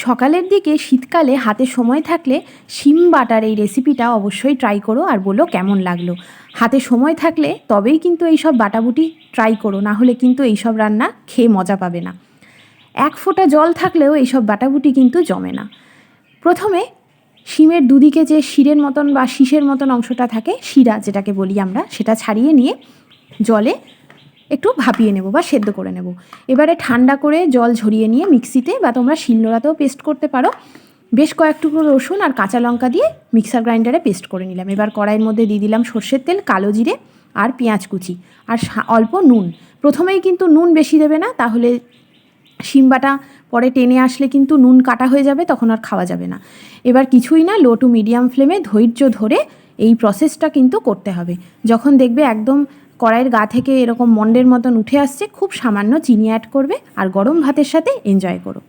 সকালের দিকে শীতকালে হাতে সময় থাকলে শিম বাটার এই রেসিপিটা অবশ্যই ট্রাই করো আর বলো কেমন লাগলো। হাতে সময় থাকলে তবেই কিন্তু এইসব বাটাবুটি ট্রাই করো, না হলে কিন্তু এইসব রান্না খেয়ে মজা পাবে না। এক ফোঁটা জল থাকলেও এইসব বাটাবুটি কিন্তু জমে না। প্রথমে শিমের দুদিকে যে শিরের মতন বা শীষের মতন অংশটা থাকে, শিরা যেটাকে বলি আমরা, সেটা ছাড়িয়ে নিয়ে জলে একটু ভাপিয়ে নেব বা সেদ্ধ করে নেব। এবারে ঠান্ডা করে জল ঝরিয়ে নিয়ে মিক্সিতে বা তোমরা শিলনোড়াতেও পেস্ট করতে পারো, বেশ কয়েক টুকরো রসুন আর কাঁচা লঙ্কা দিয়ে মিক্সার গ্রাইন্ডারে পেস্ট করে নিলাম। এবার কড়াইয়ের মধ্যে দিয়ে দিলাম সর্ষের তেল, কালো জিরে আর পেঁয়াজ কুচি আর অল্প নুন। প্রথমেই কিন্তু নুন বেশি দেবে না, তাহলে শিম বাটা পরে টেনে আসলে কিন্তু নুন কাটা হয়ে যাবে, তখন আর খাওয়া যাবে না। এবার কিছুই না, লো টু মিডিয়াম ফ্লেমে ধৈর্য ধরে এই প্রসেসটা কিন্তু করতে হবে। যখন দেখবে একদম কড়াইয়ের গা থেকে এরকম মন্ডের মতন উঠে আসছে, খুব সামান্য চিনি অ্যাড করবে আর গরম ভাতের সাথে এনজয় করো।